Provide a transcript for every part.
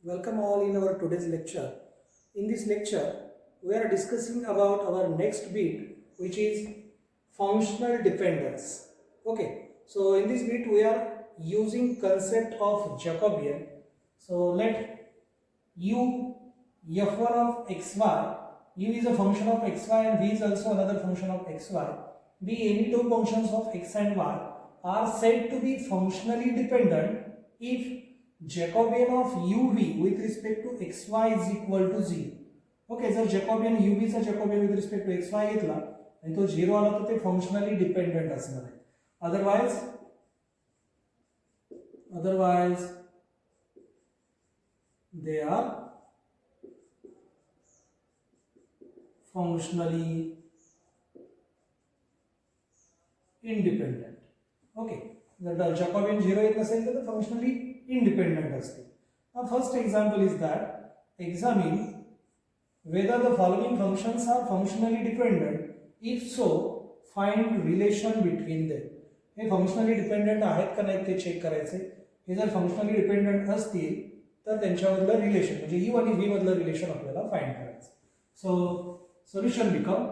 Welcome all in our today's lecture. In this lecture, we are discussing about our next bit, which is functional dependence. Okay, so in this bit we are using concept of Jacobian. So let u f1 of xy, u is a function of xy and v is also another function of xy, be any two functions of x and y are said to be functionally dependent if Jacobian of uv with respect to xy is equal to 0. Okay, जर Jacobian uv चा Jacobian with respect to xy घेतला आणि तो 0 आला तर ते functionally dependent असणार आहे. Otherwise they are functionally independent. Okay, जर जॅकॉबियन 0 येत नसेल तर फंक्शनली independent असते. Now first example is that examine whether the following functions are functionally dependent. If so, find relation between them. Hey functionally dependent आहेत का नाही ते check करायचे. हे जर functionally dependent असतील तर त्यांच्यामधलं रिलेशन म्हणजे u आणि v मधलं रिलेशन आपल्याला फाइंड करायचं. So solution become,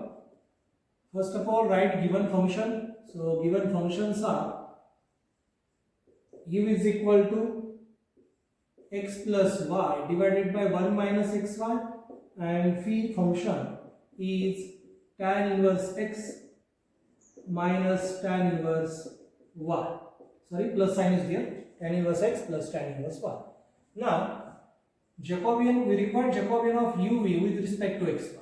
first of all write given function. So given functions are u is equal to x plus y divided by 1 minus xy and phi function is tan inverse x minus tan inverse y. Sorry, plus sign is there. Tan inverse x plus tan inverse y. Now Jacobian, we require Jacobian of uv with respect to xy.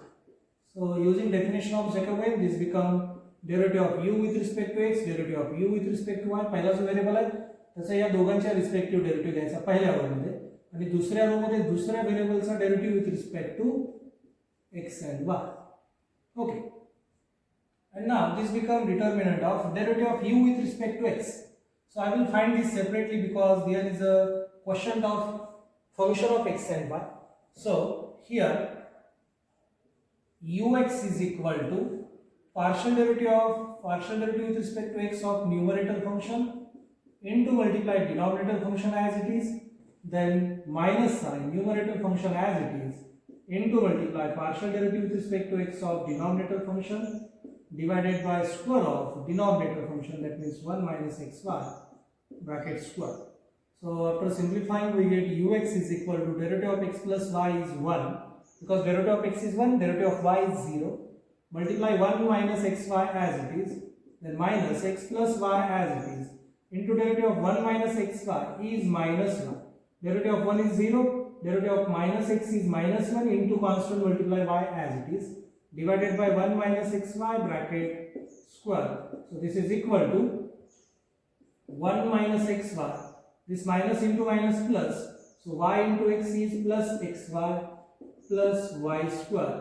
So using definition of Jacobian, this become derivative of u with respect to x, derivative of u with respect to y. पहिला जो variable आहे त्याचा या दोघांच्या respective derivative घ्यायचा पहिल्या रो मध्ये आणि दुसऱ्या रो मध्ये दुसऱ्या व्हेरिएबलचा derivative with respect to x and y. Okay, and now this become determinant of derivative of u with respect to x. So I will find this separately because there is a question of function of x and y. So here ux is equal to partial derivative with respect to x of numerator function into multiply denominator function as it is, then minus sign numerator function as it is into multiply partial derivative with respect to x of denominator function divided by square of denominator function, that means 1 minus xy bracket square. So after simplifying we get ux is equal to derivative of x plus y is 1 because derivative of x is 1, derivative of y is 0, multiply 1 minus xy as it is, then minus x plus y as it is into derivative of 1 minus xy is minus 1. Derivative of 1 is 0, derivative of minus x is minus 1 into constant multiply y as it is divided by 1 minus xy bracket square. So this is equal to 1 minus xy, this minus into minus plus, so y into x is plus xy plus y square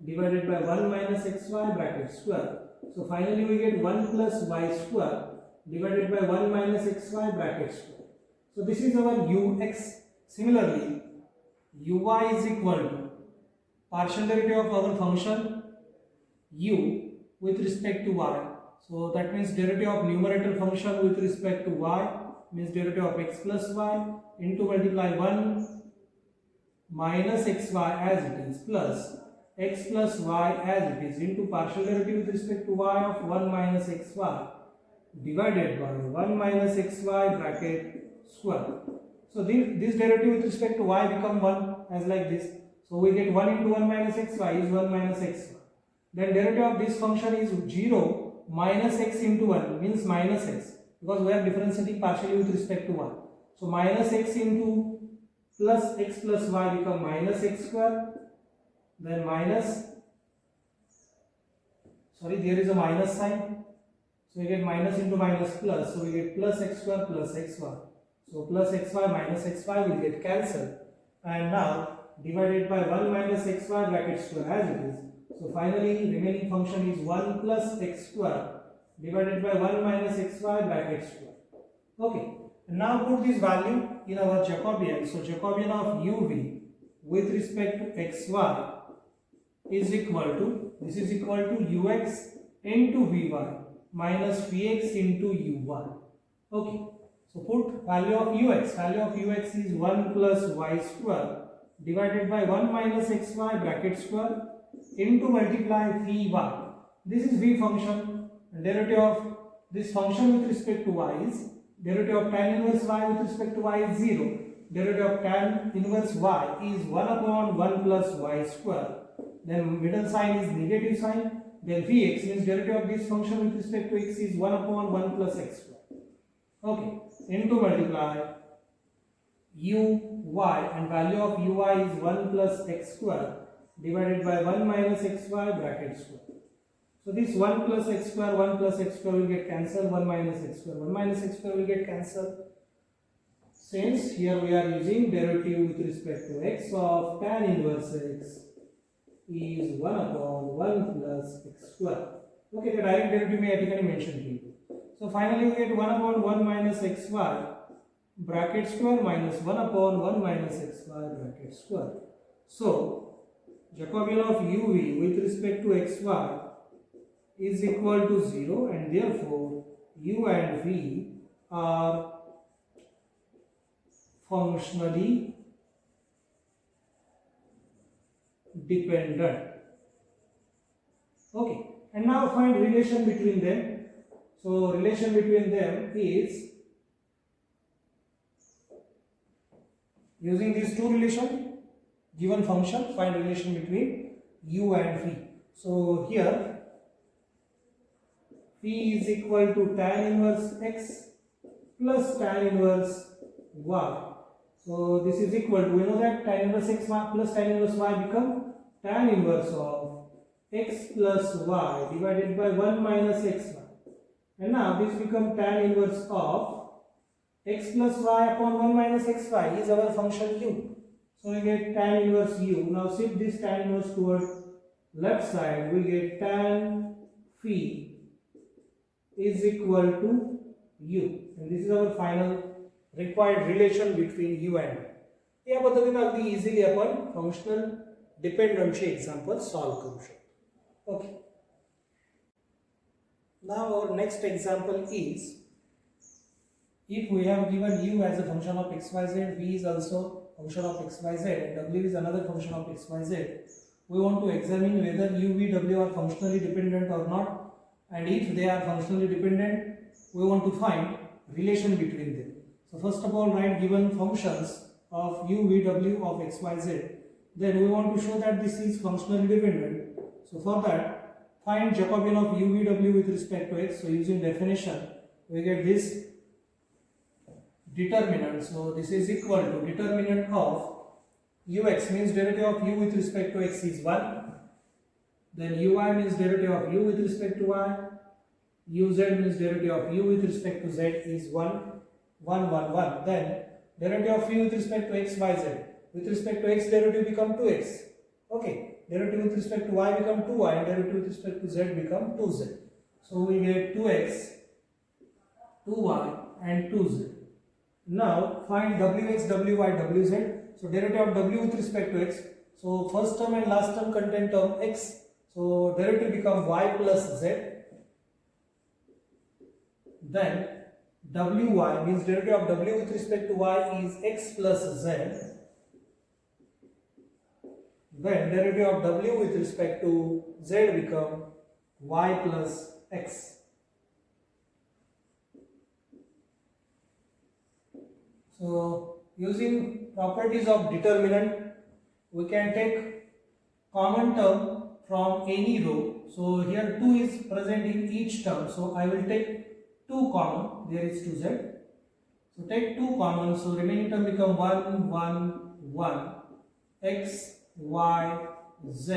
divided by 1 minus xy bracket square. So finally we get 1 plus y square divided by 1 minus xy bracket square. So this is our ux. Similarly, uy is equal to partial derivative of our function u with respect to y. So that means derivative of numerator function with respect to y means derivative of x plus y into multiply 1 minus xy as it is plus x plus y as it is into partial derivative with respect to y of 1 minus xy divided by 1 minus xy bracket square. So this derivative with respect to y become 1 as like this. So we get 1 into 1 minus xy is 1 minus xy. Then derivative of this function is 0 minus x into 1 means minus x because we are differentiating partially with respect to y. So minus x into plus x plus y become minus x square, then minus, sorry, there is a minus sign. So we get minus into minus plus, so we get plus x square plus xy. So plus xy minus xy will get cancelled and now divided by 1 minus xy bracket square as it is. So finally remaining function is 1 plus x square divided by 1 minus xy bracket square. Okay, and now put this value in our Jacobian. So Jacobian of uv with respect to xy is equal to, this is equal to ux into vy minus vx into uy. Okay, So put value of ux. Value of ux is 1 plus y square divided by 1 minus xy bracket square into multiply vy. This is v function, and derivative of this function with respect to y is derivative of tan inverse y with respect to y is 0. Derivative of tan inverse y is 1 upon 1 plus y square. Then middle sign is negative sign. Then vx means derivative of this function with respect to x is 1 upon 1 plus x square. Okay, into multiply uy, and value of uy is 1 plus x square divided by 1 minus xy bracket square. So this 1 plus x square will get cancelled, 1 minus x square will get cancelled. Since here we are using derivative with respect to x of tan inverse x is 1 upon 1 plus x square. Okay, the direct derivative may I mention here. So finally we get 1 upon 1 minus xy bracket square minus 1 upon 1 minus xy bracket square. So Jacobian of uv with respect to xy is equal to 0, and therefore u and v are functionally dependent. Okay, and now find relation between them. So relation between them is using these two relation, given function, find relation between u and v. So here v is equal to tan inverse x plus tan inverse y. So this is equal to, we know that tan inverse x plus tan inverse y become tan inverse of x plus y divided by 1 minus xy. And now this become tan inverse of x plus y upon 1 minus xy is our function u. So we get tan inverse u. Now shift this tan inverse towards left side, we get tan phi is equal to u. And this is our final required relation between u and v. या पद्धतीने अगदी easily आपण functional dependency example solve करू शकतो. Okay, now our next example is, if we have given u as a function of xyz, v is also function of xyz, and w is another function of xyz, we want to examine whether u, v, w are functionally dependent or not, and if they are functionally dependent, we want to find relation between them. So first of all, write given functions of u, v, w of x, y, z. Then we want to show that this is functionally dependent. So for that, find Jacobian of u, v, w with respect to x. So using definition, we get this determinant. So this is equal to determinant of ux means derivative of u with respect to x is 1. Then uy means derivative of u with respect to y. uz means derivative of u with respect to z is 1, 1, 1, 1. Then derivative of u with respect to x, y, z. With respect to x, derivative become 2x. Okay, derivative with respect to y become 2y, and derivative with respect to z become 2z. So we get 2x, 2y, and 2z. Now find wx, wy, wz. So derivative of w with respect to x. So first term and last term contain term x. So derivative become y plus z. Then wy means derivative of w with respect to y is x plus z. Then derivative of w with respect to z become y plus x. So using properties of determinant, we can take common term from any row. So here 2 is present in each term. So I will take 2 common. There is 2z. So take 2 common. So remaining term become 1, 1, 1, x, y, z,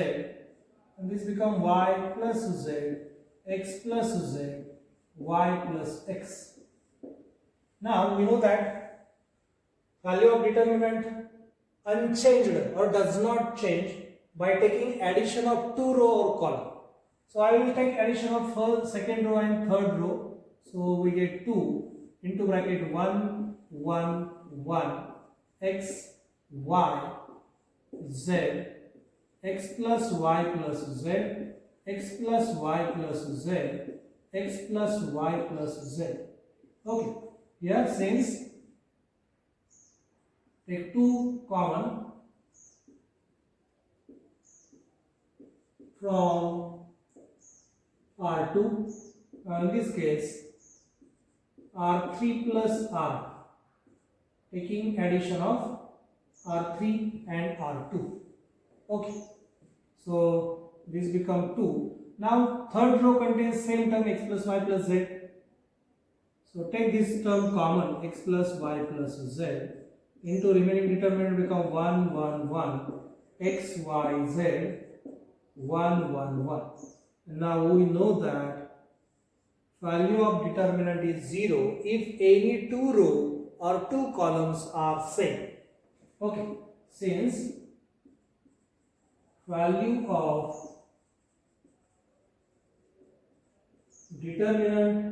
and this become y plus z, x plus z, y plus x. Now we know that value of determinant unchanged or does not change by taking addition of 2 row or column. So I will take addition of first, second row and third row. So we get 2 into bracket 1, 1, 1, x, y, z, x plus y plus z, x plus y plus z, x plus y plus z. Okay. here since take 2 common from R2, in this case R3 plus R, taking addition of R3 and R2. Okay, so this become 2. Now third row contains same term x plus y plus z. So take this term common, x plus y plus z, into remaining determinant become 1 1 1 x y z 1 1 1. Now we know that value of determinant is 0 if any two row or two columns are same. Okay, since value of determinant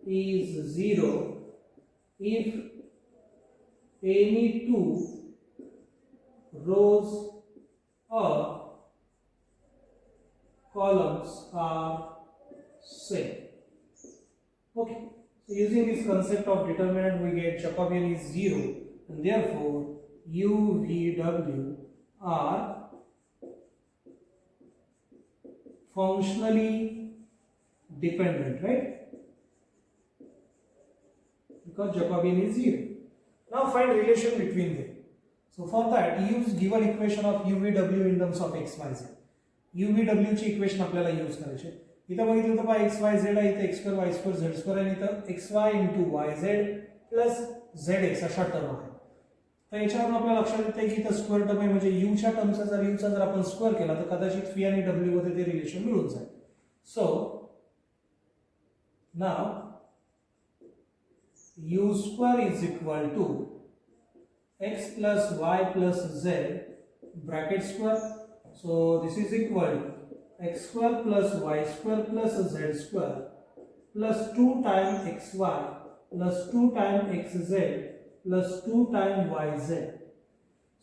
is 0 if any two rows or columns are same. Okay, so using this concept of determinant we get Jacobian is 0 and therefore u, v, w are functionally dependent, right? Because Jacobian is 0. Now find relation between them. So for that use given equation of u, v, w in terms of x, y, z. u, v, w ची equation आपल्याला use करायची. इथं बघितलं तर x, y, z आहे, इथं x square, y square, z square आणि इथं xy into yz plus zx अशा टर्म आहे. तर याच्यावरून आपल्याला लक्षात येते की इथं स्क्वेअर टर्म आहे म्हणजे u च्या टर्मचा जर आपण स्क्वेअर केला तर कदाचित v आणि w मध्ये ते रिलेशन मिळून जाईल. So now u square is equal to x plus y plus z bracket square. So this is equal to x square plus y square plus z square plus 2 times xy plus 2 times xz plus 2 times yz.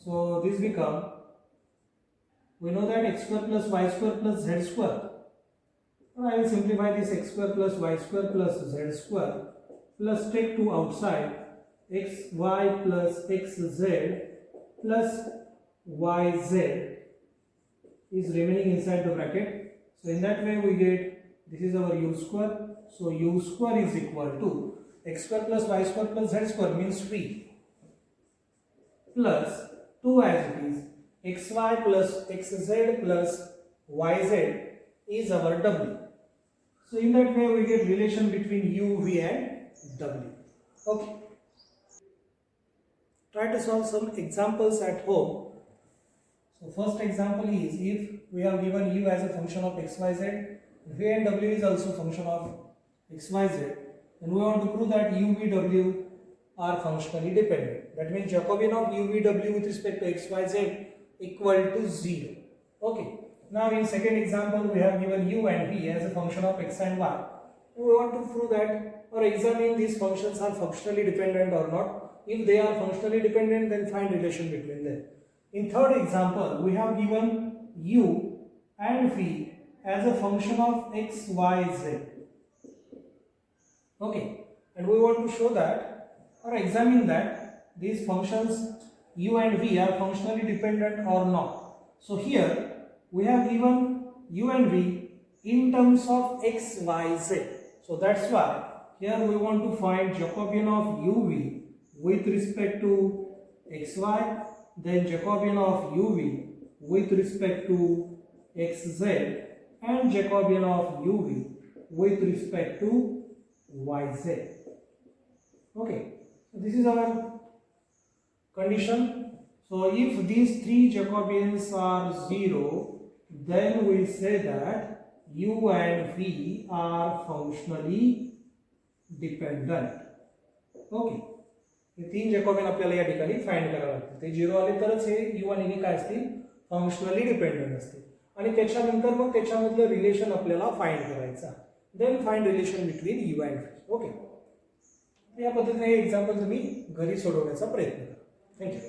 So this become, we know that x square plus y square plus z square. I will simplify this x square plus y square plus z square plus take 2 outside xy plus xz plus yz is remaining inside the bracket. So in that way we get this is our u square. So u square is equal to x square plus y square plus z square means 3 plus 2 as it is xy plus xz plus yz is our w. So in that way we get relation between u, v and w. Okay. Try to solve some examples at home. So first example is if we have given u as a function of xyz, v and w is also function of xyz, then we want to prove that u, v, w are functionally dependent. That means Jacobian of u, v, w with respect to xyz equal to 0. Okay. Now in second example we have given u and v as a function of x and y. We want to prove that or examine these functions are functionally dependent or not. If they are functionally dependent, then find relation between them. In third example, we have given u and v as a function of x, y, z. Okay, and we want to show that or examine that these functions u and v are functionally dependent or not. So here we have given u and v in terms of x, y, z. So that's why here we want to find Jacobian of uv with respect to xy, then Jacobian of uv with respect to xz and Jacobian of uv with respect to yz. Okay, so this is our condition. So if these three Jacobians are 0, then we say that u and v are functionally dependent. Okay, हे तीन Jacobian आपल्याला या ठिकाणी find करावे लागतील. ते 0 आले तरच हे u आणि v काय असतील फंक्शनली डिपेंडंट असतील आणि त्याच्यानंतर मग त्याच्यामधलं रिलेशन आपल्याला फाइंड करायचं. Then find relation between u and v. Okay, या पद्धतीने हे एक्झाम्पल तुम्ही घरी सोडवण्याचा प्रयत्न करा. थँक्यू.